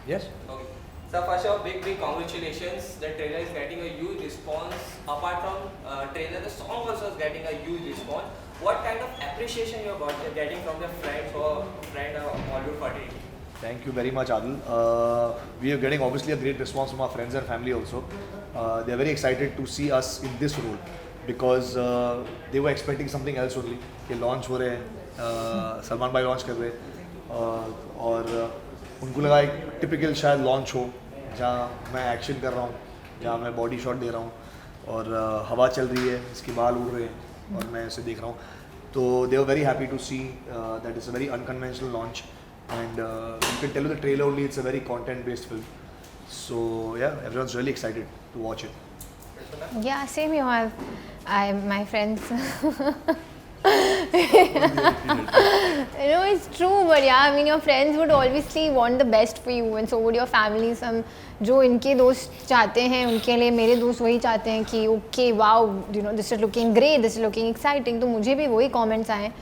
Yes. Okay. So first of all, big congratulations. The trailer is getting a huge response. Apart from trailer, the song also is getting a huge response. What kind of appreciation you're getting from your friends or friend Bollywood fraternity? Thank you very much, Adil. We are getting obviously a great response from our friends and family also. They are very excited to see us in this role because they were expecting something else only. कि launch हो रहे हैं, सलमान भाई launch कर रहे हैं और उनको लगा एक typical शायद launch हो जहाँ मैं action कर रहा हूँ, जहाँ मैं body shot दे रहा हूँ और हवा चल रही है, इसके बाल उड़ रहे हैं और मैं इसे देख रहा हूँ. तो they were very happy to see that it's a very unconventional launch. And you can tell in the trailer only it's a very content based film, so yeah, everyone's really excited to watch it. Yeah, same here. My friends. It's true, but yeah, I mean, your friends would obviously want the best for you, and so would your family. Some जो इनके दोस्त चाहते हैं उनके लिए मेरे दोस्त वही चाहते हैं कि okay, wow, this is looking great, this is looking exciting. तो मुझे भी वही comments आए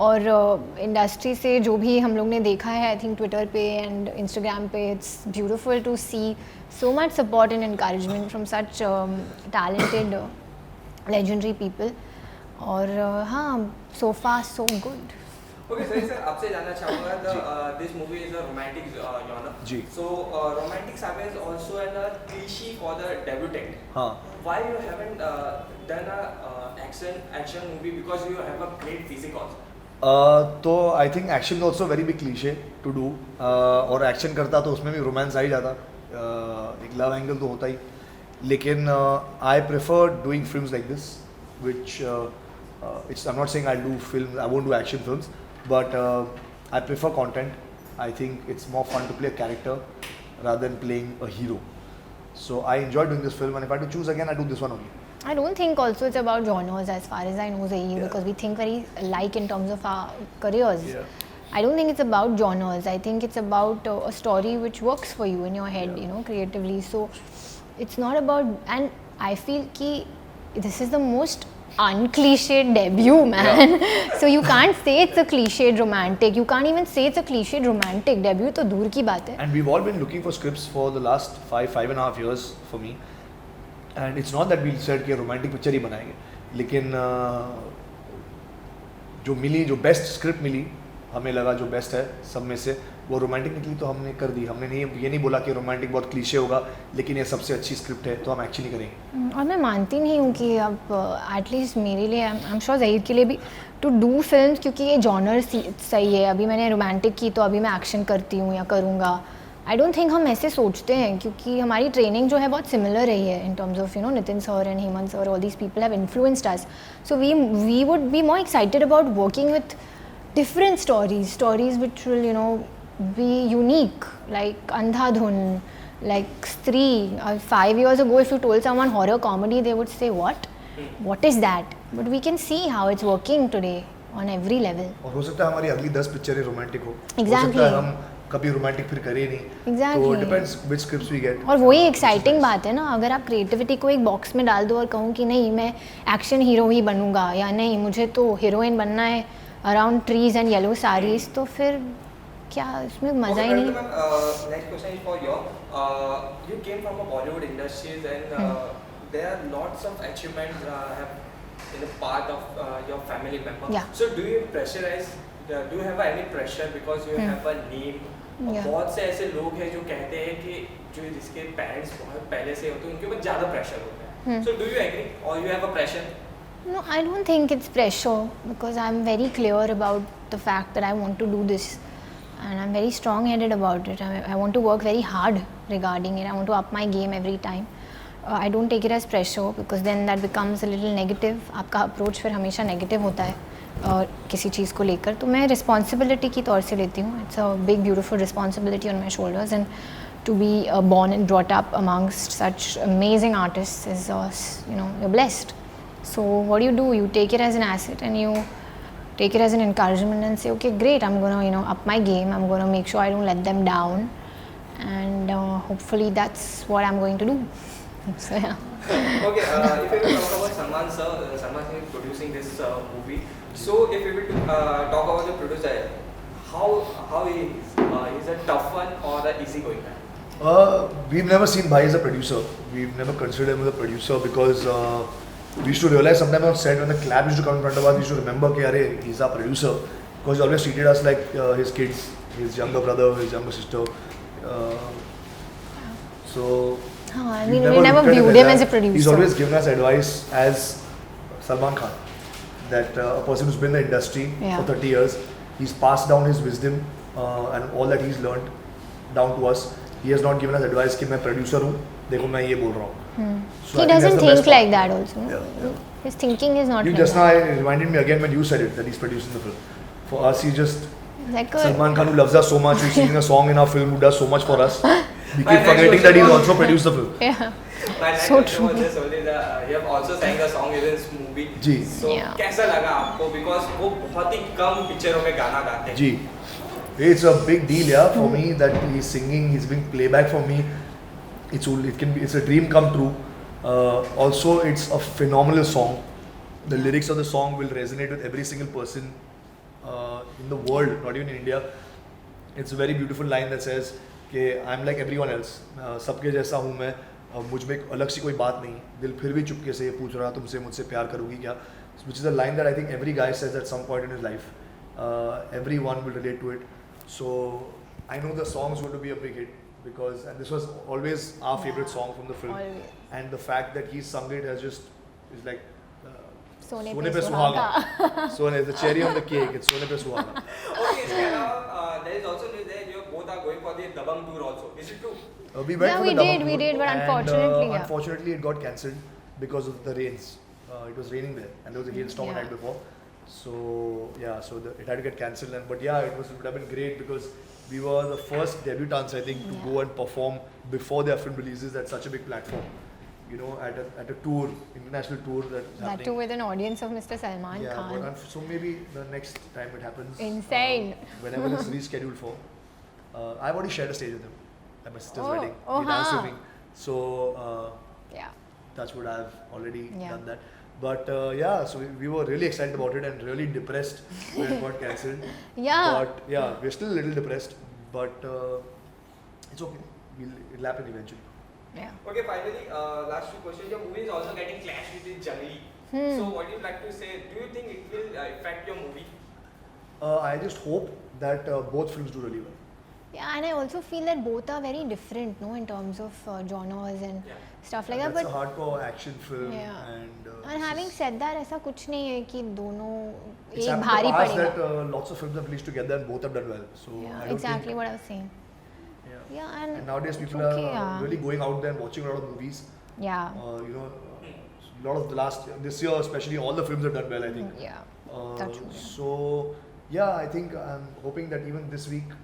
और इंडस्ट्री से जो भी हम लोग ने देखा है आई थिंक ट्विटर पे एंड इंस्टाग्राम पे it's beautiful to see so much support and encouragement from such talented legendary people और हाँ so far so good. Okay, sir, आपसे जानना चाहूँगा this movie is a romantic genre. Ji. So romantic saga is also a cliche for the debutant. हाँ. Why you haven't done a action movie because you have a great physique also. तो I think action also very big cliche to do और action करता तो उसमें भी romance आ ही जाता एक love angle तो होता ही लेकिन I prefer doing films like this which it's I am not saying I do film I won't do action films but I prefer content I think it's more fun to play a character rather than playing a hero. So I enjoyed doing this film and if I had to choose again I do this one only. I don't think also it's about genres as far as I know, Zaid, Yeah. because we think very alike in terms of our careers. Yeah. I don't think it's about genres. I think it's about a story which works for you in your head, Yeah. Creatively. So it's not about, and I feel ki this is the most uncliched debut, man. So you can't say it's a cliched romantic. You can't even say it's a cliched romantic debut. तो दूर की बात है. And we've all been looking for scripts for the last 5.5 years for me. And it's not that we said कि romantic picture ही बनाएंगे लेकिन जो best script मिली हमें लगा जो बेस्ट है सब में से वो रोमांटिक निकली तो हमने कर दी. हमने ये नहीं बोला कि रोमांटिक बहुत क्लीशे होगा लेकिन ये सबसे अच्छी स्क्रिप्ट है तो हम एक्चुअली करेंगे. और मैं मानती नहीं हूँ कि अब एटलीस्ट मेरे लिए आई एम श्योर ज़हीर के लिए भी टू डू फिल्म क्योंकि ये जॉनर सही है. अभी मैंने रोमांटिक की तो अभी मैं एक्शन करती हूँ या करूँगा. आई डोंट थिंक हम ऐसे सोचते हैं क्योंकि हमारी ट्रेनिंग जो है बहुत सिमिलर रही है in terms of Nitin sir and Hemant sir all these people have influenced us. So we would be more excited about working with different stories which will be unique, like Andhadhun, like Stree. 5 years ago if you told someone horror comedy they would say what is that, but we can see how it's working today on every level. और हो सकता है हमारी अगली 10 पिक्चरें romantic हो. Exactly. हो सकता है हम कभी रोमांटिक फिर करें नहीं. Exactly. तो depends which scripts we get. और वही एक्साइटिंग बात है ना, अगर आप क्रिएटिविटी को एक बॉक्स में डाल दो और कहूँ कि नहीं मैं एक्शन हीरो ही बनूंगा या नहीं मुझे तो हीरोइन बनना है around trees and yellow saris तो फिर क्या इसमें मजा ही नहीं. Next question is for you came from a Bollywood industries and there are lots of achievements have in a part of your family member. Yeah. So do you pressurize, do you have any pressure because you have a name? Yeah. बहुत से ऐसे लोग हैं जो कहते हैं कि जो जिसके पेरेंट्स बहुत पहले से होते हैं उनके ऊपर ज़्यादा प्रेशर होता है. So do you agree or you have a pressure? No, I don't think it's pressure because I'm very clear about the fact that I want to do this and I'm very strong-headed about it. I want to work very hard regarding it. I want to up my game every time. I don't take it as pressure because then that becomes a little negative. आपका approach फिर हमेशा negative होता है किसी चीज़ को लेकर. तो मैं responsibility की तौर से लेती हूँ. It's a big beautiful responsibility on my shoulders and to be born and brought up amongst such amazing artists is you're blessed. So what do? You take it as an asset and you take it as an encouragement and say, okay, great, I'm going to up my game. I'm going to make sure I don't let them down. And hopefully that's what I'm going to do. So yeah. Okay, if we will talk about Salman sir, Salman sir is producing this movie. So if we will talk about the producer, how he is a tough one or the easygoing guy? We've never seen Bhai as a producer. We've never considered him as a producer because we used to realize sometimes on set when the clap used to come in front of us, we used to remember that he's our producer because he always treated us like his kids, his younger brother, his younger sister. So I we've mean, we never looked at it viewed like him as a that. producer. He's always given us advice as Salman Khan, that a person who's been in the industry Yeah. for 30 years, he's passed down his wisdom and all that he's learned down to us. He has not given us advice कि मैं producer हूँ, देखो मैं ये बोल रहा हूँ. So He I think that's doesn't the best think like part. that also. No? Yeah. His thinking is not You like just now that. it reminded me again when you said it that he's producing the film. For us, he's just Like Salman Khan who loves us so much, who's singing a song in our film, who does so much for us. We My keep next forgetting that he's question also produced the film. Yeah. My next So question was true. just only that you have also sang the song in this movie. Ji. So Yeah. कैसा लगा आपको? Because वो बहुत ही कम पिक्चरों में गाना गाते हैं. Gee, it's a big deal, yeah, for me that he's singing, he's doing playback for me. It's a dream come true. Also, it's a phenomenal song. The lyrics of the song will resonate with every single person in the world, not even in India. It's a very beautiful line that says कि I'm like everyone else. सबके जैसा हूँ मैं. मुझ में एक अलग सी कोई बात नहीं. दिल फिर भी चुपके से ये पूछ रहा तुमसे मुझसे प्यार करोगी क्या? Which is a line that I think every guy says at some point in his life. Everyone will relate to it. So I know the song is going to be a big hit because and this was always our favorite song from the film. Always. And the fact that he sung it has just is like Sone Sone pe pe Suhaga. Sone is the cherry on the cake. It's Sone pe Suhaga. Okay, इसके अलावा there is also news that you both are going for the Dabang tour also. Is it true? We went Yeah, for we the did, Dabang we tour did, but and, unfortunately, yeah. unfortunately it got cancelled because of the rains. It was raining there and there was a hailstorm the Yeah. night before. So yeah, so it had to get cancelled. But yeah, it would have been great because we were the first debutants I think to Yeah. go and perform before their film releases at such a big platform. You know, at a tour, international tour that's That happening. too with an audience of Mr. Salman Yeah, Khan. but so maybe the next time it happens. Insane. Whenever it's rescheduled for. I've already shared a stage with him at my sister's Oh, wedding. oh, He danced huh. with me. So Yeah. that's what I've already Yeah. done that. But yeah, so we were really excited about it and really depressed when it got cancelled. Yeah. But yeah, we're still a little depressed. But it's okay. It'll happen eventually. Yeah. Okay, finally, last two questions. Your movie is also getting clashed with the Jungly. So what do you like to say? Do you think it will affect your movie? I just hope that both films do really well. Yeah, and I also feel that both are very different, no, in terms of genres and Yeah. stuff like that. That's But a hardcore action film. Yeah. And and having said that, ऐसा कुछ नहीं है कि दोनों it's एक happened भारी in the past पड़ेगा. that lots of films have released together and both have done well. So Yeah, I don't exactly think, what I was saying. yeah. Yeah, and nowadays it's people okay, are yeah. really going out there and watching a lot of movies. Yeah. You know, a lot of this year especially all the films have done well. I think. Yeah. That's true, yeah. So yeah, I think I'm hoping that even this week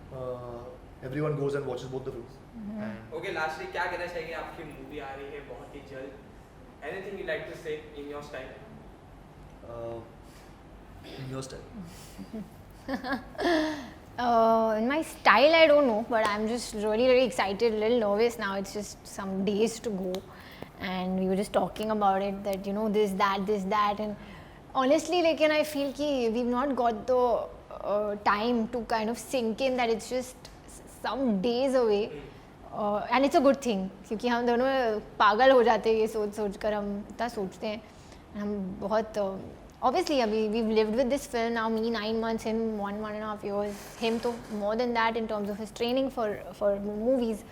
everyone goes and watches both the films. Mm-hmm. And Okay, lastly, क्या कहना चाहिए? आपकी movie आ रही है बहुत ही जल्द. Anything you like to say in your style? in your style. In my style, I don't know, but I'm just really, really excited, a little nervous now. It's just some days to go, and we were just talking about it that this, that, and honestly, like, and I feel कि we've not got the time to kind of sink in that it's just some days away. And it's a good thing क्योंकि हम दोनों पागल हो जाते हैं ये सोच कर हम इतना सोचते हैं हम बहुत obviously अभी we've lived with this film now, me 9 months, him 1.5 years, him तो more than that in terms of his training for movies.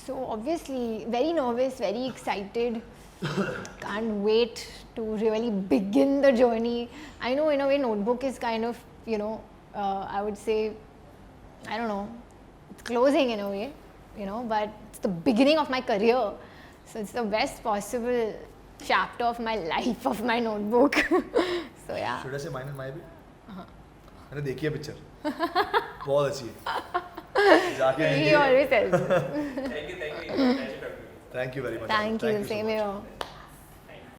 So obviously very nervous, very excited, can't wait to really begin the journey. I know in a way Notebook is kind of I would say, I don't know, it's closing in a way, but it's the beginning of my career. So it's the best possible chapter of my life, of my Notebook. So yeah. Should I say mine and my भी? मैंने देखी है picture. बहुत अच्छी है. जाके He देखिए. always tells me. Thank you. Pleasure talking to you. Thank you very much. Thank you, so same much. here.